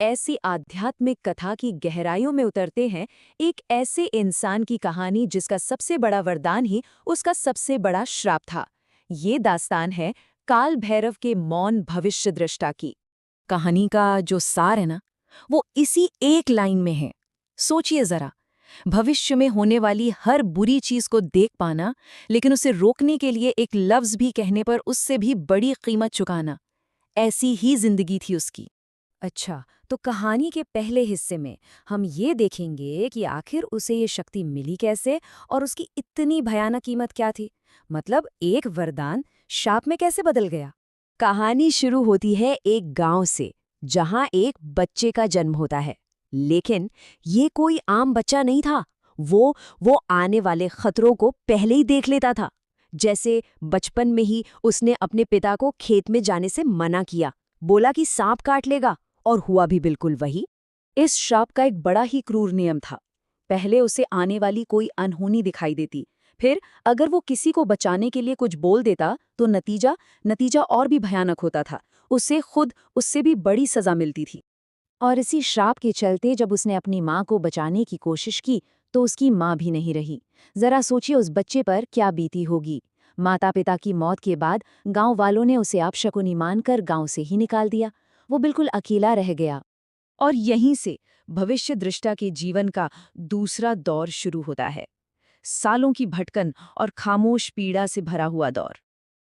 ऐसी आध्यात्मिक कथा की गहराइयों में उतरते हैं, एक ऐसे इंसान की कहानी जिसका सबसे बड़ा वरदान ही उसका सबसे बड़ा श्राप था। ये दास्तान है काल भैरव के मौन भविष्य दृष्टा की। कहानी का जो सार है ना, वो इसी एक लाइन में है। सोचिए जरा, भविष्य में होने वाली हर बुरी चीज को देख पाना, लेकिन उसे रोकने के लिए एक लफ्ज भी कहने पर उससे भी बड़ी कीमत चुकाना। ऐसी ही जिंदगी थी उसकी। अच्छा, तो कहानी के पहले हिस्से में हम ये देखेंगे कि आखिर उसे ये शक्ति मिली कैसे और उसकी इतनी भयानक कीमत क्या थी। मतलब एक वरदान शाप में कैसे बदल गया। कहानी शुरू होती है एक गांव से, जहां एक बच्चे का जन्म होता है। लेकिन ये कोई आम बच्चा नहीं था। वो आने वाले खतरों को पहले ही देख लेता था। जैसे बचपन में ही उसने अपने पिता को खेत में जाने से मना किया, बोला कि सांप काट लेगा, और हुआ भी बिल्कुल वही। इस श्राप का एक बड़ा ही क्रूर नियम था। पहले उसे आने वाली कोई अनहोनी दिखाई देती, फिर अगर वो किसी को बचाने के लिए कुछ बोल देता तो नतीजा और भी भयानक होता था। उसे खुद उससे भी बड़ी सजा मिलती थी। और इसी श्राप के चलते जब उसने अपनी माँ को बचाने की कोशिश की तो उसकी माँ भी नहीं रही। जरा सोचिए उस बच्चे पर क्या बीती होगी। माता पिता की मौत के बाद गांव वालों ने उसे अपशकुनी मानकर गांव से ही निकाल दिया। वो बिल्कुल अकेला रह गया। और यहीं से भविष्य दृष्टा के जीवन का दूसरा दौर शुरू होता है। सालों की भटकन और खामोश पीड़ा से भरा हुआ दौर।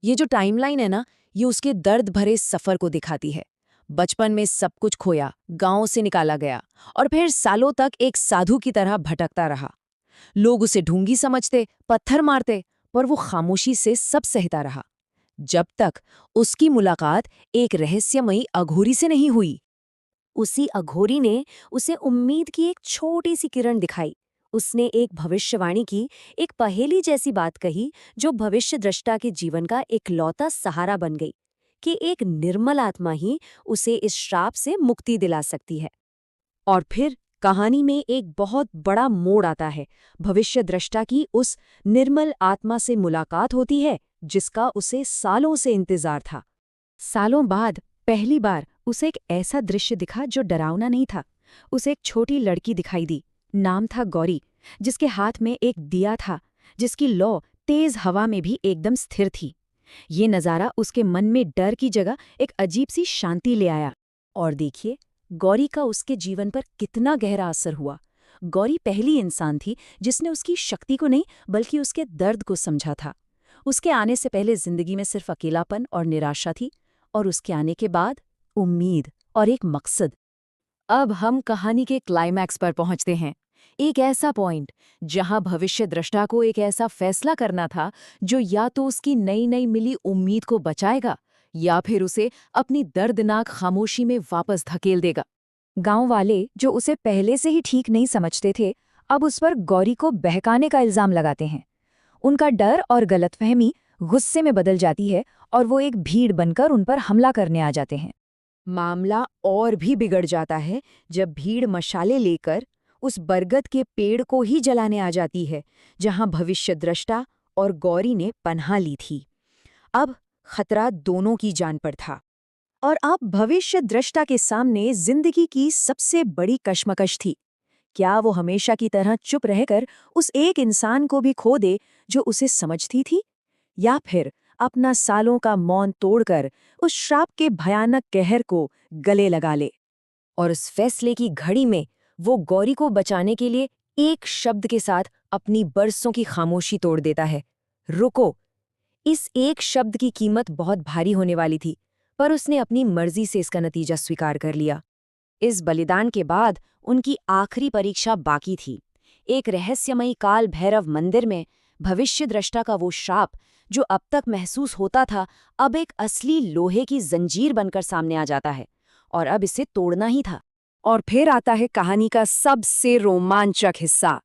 ये जो टाइमलाइन है ना, ये उसके दर्द भरे सफर को दिखाती है। बचपन में सब कुछ खोया, गांव से निकाला गया, और फिर सालों तक एक साधु की तरह भटकता रहा। लोग उसे ढूंगी समझते, पत्थर मारते, पर वो खामोशी से सब सहता रहा। जब तक उसकी मुलाकात एक रहस्यमयी अघोरी से नहीं हुई। उसी अघोरी ने उसे उम्मीद की एक छोटी सी किरण दिखाई। उसने एक भविष्यवाणी की, एक पहेली जैसी बात कही जो भविष्य दृष्टा के जीवन का इकलौता सहारा बन गई कि एक निर्मल आत्मा ही उसे इस श्राप से मुक्ति दिला सकती है। और फिर कहानी में एक बहुत बड़ा मोड़ आता है। भविष्य दृष्टा की उस निर्मल आत्मा से मुलाकात होती है जिसका उसे सालों से इंतजार था। सालों बाद पहली बार उसे एक ऐसा दृश्य दिखा जो डरावना नहीं था। उसे एक छोटी लड़की दिखाई दी, नाम था गौरी, जिसके हाथ में एक दिया था, जिसकी लौ तेज हवा में भी एकदम स्थिर थी। ये नज़ारा उसके मन में डर की जगह एक अजीब सी शांति ले आया। और देखिए, गौरी का उसके जीवन पर कितना गहरा असर हुआ। गौरी पहली इंसान थी जिसने उसकी शक्ति को नहीं बल्कि उसके दर्द को समझा था। उसके आने से पहले जिंदगी में सिर्फ अकेलापन और निराशा थी, और उसके आने के बाद उम्मीद और एक मकसद। अब हम कहानी के क्लाइमैक्स पर पहुंचते हैं। एक ऐसा पॉइंट जहां भविष्य दृष्टा को एक ऐसा फैसला करना था जो या तो उसकी नई नई मिली उम्मीद को बचाएगा या फिर उसे अपनी दर्दनाक खामोशी में वापस धकेल देगा। गांव वाले जो उसे पहले से ही ठीक नहीं समझते थे, अब उस पर गौरी को बहकाने का इल्जाम लगाते हैं। उनका डर और गलतफहमी गुस्से में बदल जाती है और वो एक भीड़ बनकर उन पर हमला करने आ जाते हैं। मामला और भी बिगड़ जाता है जब भीड़ मशाले लेकर उस बरगद के पेड़ को ही जलाने आ जाती है जहां भविष्य दृष्टा और गौरी ने पनाह ली थी। अब खतरा दोनों की जान पर था। और अब भविष्य दृष्टा के सामने जिंदगी की सबसे बड़ी कश्मकश थी। क्या वो हमेशा की तरह चुप रहकर उस एक इंसान को भी खो दे जो उसे समझती थी, या फिर अपना सालों का मौन तोड़कर उस श्राप के भयानक कहर को गले लगा ले। और उस फैसले की घड़ी में वो गौरी को बचाने के लिए एक शब्द के साथ अपनी बरसों की खामोशी तोड़ देता है, रुको। इस एक शब्द की कीमत बहुत भारी होने वाली थी, पर उसने अपनी मर्जी से इसका नतीजा स्वीकार कर लिया। इस बलिदान के बाद उनकी आखिरी परीक्षा बाकी थी। एक रहस्यमयी काल भैरव मंदिर में भविष्य दृष्टा का वो श्राप जो अब तक महसूस होता था, अब एक असली लोहे की जंजीर बनकर सामने आ जाता है, और अब इसे तोड़ना ही था। और फिर आता है कहानी का सबसे रोमांचक हिस्सा।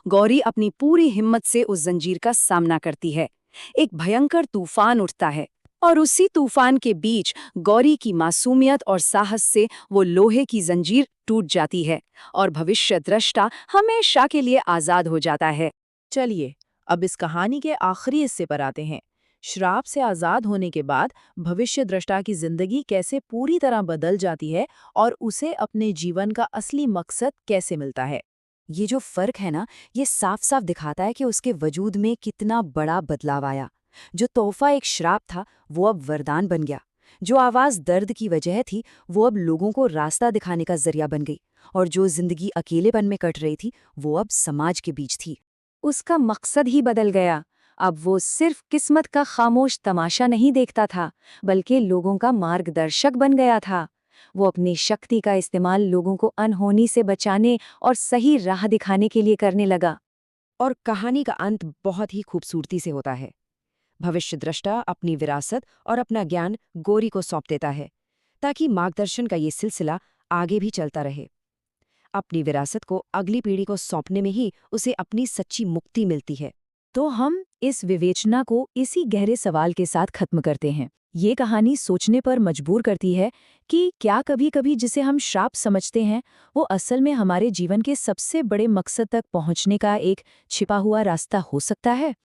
गौरी अपनी पूरी हिम्मत से उस जंजीर का सामना करती है। एक भयंकर तूफान उठता है, और उसी तूफान के बीच गौरी की मासूमियत और साहस से वो लोहे की जंजीर टूट जाती है और भविष्य दृष्टा हमेशा के लिए आजाद हो जाता है। चलिए, अब इस कहानी के आखिरी हिस्से पर आते हैं, श्राप से आज़ाद होने के बाद भविष्य दृष्टा की जिंदगी कैसे पूरी तरह बदल जाती है और उसे अपने जीवन का असली मकसद कैसे मिलता है। ये जो फर्क है ना, ये साफ साफ दिखाता है कि उसके वजूद में कितना बड़ा बदलाव आया। जो तोहफा एक श्राप था, वो अब वरदान बन गया। जो आवाज दर्द की वजह थी, वो अब लोगों को रास्ता दिखाने का जरिया बन गई। और जो जिंदगी अकेलेपन में कट रही थी, वो अब समाज के बीच थी। उसका मकसद ही बदल गया। अब वो सिर्फ किस्मत का खामोश तमाशा नहीं देखता था, बल्कि लोगों का मार्गदर्शक बन गया था। वो अपनी शक्ति का इस्तेमाल लोगों को अनहोनी से बचाने और सही राह दिखाने के लिए करने लगा। और कहानी का अंत बहुत ही खूबसूरती से होता है। भविष्यद्रष्टा अपनी विरासत और अपना ज्ञान गोरी को सौंप देता है, ताकि मार्गदर्शन का ये सिलसिला आगे भी चलता रहे। अपनी विरासत को अगली पीढ़ी को सौंपने में ही उसे अपनी सच्ची मुक्ति मिलती है। तो हम इस विवेचना को इसी गहरे सवाल के साथ खत्म करते हैं। ये कहानी सोचने पर मजबूर करती है कि क्या कभी-कभी जिसे हम श्राप समझते हैं, वो असल में हमारे जीवन के सबसे बड़े मकसद तक पहुंचने का एक छिपा हुआ रास्ता हो सकता है।